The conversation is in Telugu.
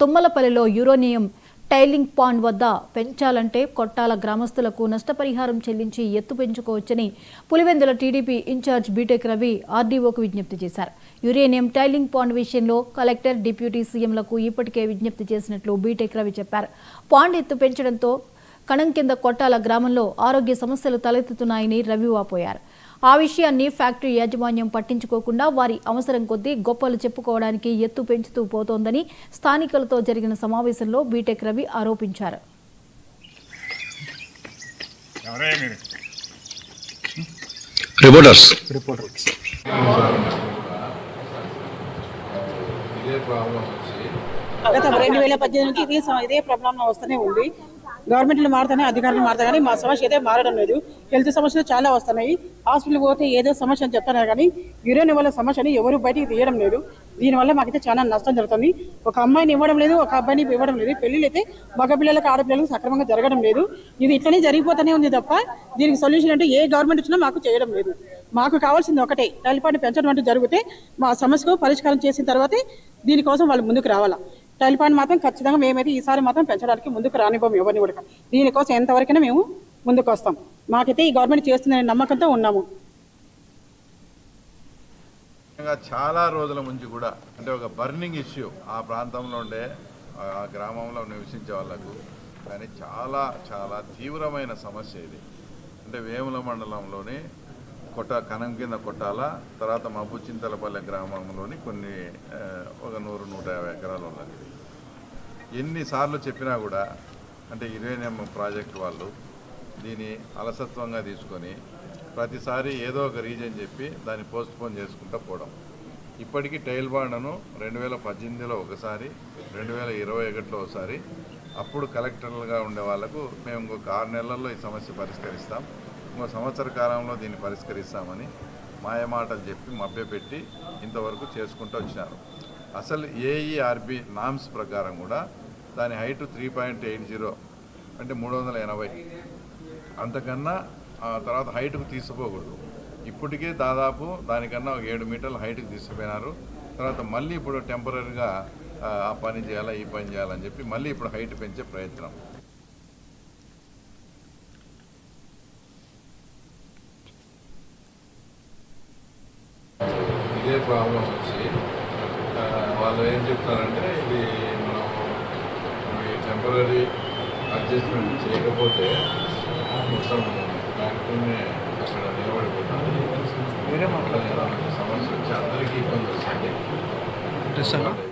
తుమ్మలపల్లిలో యురేనియం టైలింగ్ పాండ్ వద్ద పెంచాలంటే కొట్టాల గ్రామస్తులకు నష్టపరిహారం చెల్లించి ఎత్తు పెంచుకోవచ్చని Pulivendula TDP incharge BTech Ravi ఆర్డీఓకు విజ్ఞప్తి చేశారు. యురేనియం టైలింగ్ పాండ్ విషయంలో కలెక్టర్, డిప్యూటీ సీఎంలకు ఇప్పటికే విజ్ఞప్తి చేసినట్లు బీటెక్ రవి చెప్పారు. పాండ్ ఎత్తు పెంచడంతో కణం కింద కొట్టాల గ్రామంలో ఆరోగ్య సమస్యలు తలెత్తుతున్నాయని రవి వాపోయారు. ఆ విషయాన్ని ఫ్యాక్టరీ యాజమాన్యం పట్టించుకోకుండా వారి అవసరం కొద్దీ గొప్పలు చెప్పుకోవడానికి ఎత్తు పెంచుతూ పోతోందని స్థానికులతో జరిగిన సమావేశంలో బీటెక్ రవి ఆరోపించారు. గత 2018 నుంచి ఇదే ప్రాబ్లం వస్తూనే ఉంది. గవర్నమెంట్లు మారుతానే, అధికారులు మారుతా కానీ మా సమస్య అయితే మారడం లేదు. హెల్త్ సమస్యలు చాలా వస్తున్నాయి. హాస్పిటల్కి పోతే ఏదో సమస్య అని చెప్తున్నారు కానీ యురేనియం వల్ల సమస్యని ఎవరు బయటికి తీయడం లేదు. దీనివల్ల మాకైతే చాలా నష్టం జరుగుతుంది. ఒక అమ్మాయిని ఇవ్వడం లేదు, ఒక అబ్బాయిని ఇవ్వడం లేదు. పెళ్లిళ్ళు అయితే మగ పిల్లలకు, ఆడపిల్లలకు సక్రమంగా జరగడం లేదు. ఇది ఇట్లనే జరిగిపోతూనే ఉంది తప్ప దీనికి సొల్యూషన్ అంటే ఏ గవర్నమెంట్ వచ్చినా మాకు చేయడం లేదు. మాకు కావాల్సింది ఒకటే, టైల్పాండ్ పెంచడం అంటూ జరిగితే మా సమస్యకు పరిష్కారం చేసిన తర్వాతే దీనికోసం వాళ్ళు ముందుకు రావాలా. టైల్పాండ్ మాత్రం ఖచ్చితంగా మేమైతే ఈసారి మాత్రం పెంచడానికి ముందుకు రానివ్వం ఎవరిని కూడా. దీనికోసం ఎంతవరకైనా మేము ముందుకు వస్తాం. మాకైతే ఈ గవర్నమెంట్ చేస్తుందనే నమ్మకంతో ఉన్నాము. చాలా రోజుల నుంచి కూడా అంటే ఒక బర్నింగ్ ఇష్యూ ఆ ప్రాంతంలో ఉండే ఆ గ్రామంలో నివసించే వాళ్ళకు కానీ చాలా చాలా తీవ్రమైన సమస్య ఇది. అంటే వేముల మండలంలోని కనం కింద కొట్టాల, తర్వాత మబ్బుచింతలపల్లె గ్రామంలోని కొన్ని ఒక 100-150 ఎకరాలు ఉన్నది. ఎన్నిసార్లు చెప్పినా కూడా అంటే యురేనియం ప్రాజెక్టు వాళ్ళు దీన్ని అలసత్వంగా తీసుకొని ప్రతిసారి ఏదో ఒక రీజన్ చెప్పి దాన్ని పోస్ట్పోన్ చేసుకుంటూ పోవడం. ఇప్పటికీ టైల్ బాండ్ను 2018లో ఒకసారి, 2021లో ఒకసారి, అప్పుడు కలెక్టర్లుగా ఉండే వాళ్ళకు మేము ఇంకొక 6 నెలల్లో ఈ సమస్య పరిష్కరిస్తాం, ఇంకో సంవత్సర కాలంలో దీన్ని పరిష్కరిస్తామని మాయమాటలు చెప్పి మభ్యపెట్టి ఇంతవరకు చేసుకుంటూ వచ్చినారు. అసలు ఏఈఆర్బి నామ్స్ ప్రకారం కూడా దాని హైట్ 3.80 అంటే 380, అంతకన్నా తర్వాత హైట్కు తీసుకోకూడదు. ఇప్పటికే దాదాపు దానికన్నా 7 మీటర్ల హైట్కి తీసుకుపోయినారు. తర్వాత మళ్ళీ ఇప్పుడు టెంపరీగా ఆ పని చేయాలా, ఈ పని చేయాలని చెప్పి మళ్ళీ ఇప్పుడు హైట్ పెంచే ప్రయత్నం. ఇదే ప్రాబ్లం వచ్చి వాళ్ళు ఏం చెప్తారంటే ఇది మనం టెంపరీ అడ్జస్ట్మెంట్ చేయకపోతే మొత్తం ఫ్యాక్టరీని అక్కడ నిలబడిపోతాను. వేరే మాట్లాడే సమస్య వచ్చి అందరికీ ఇబ్బంది వస్తుంది.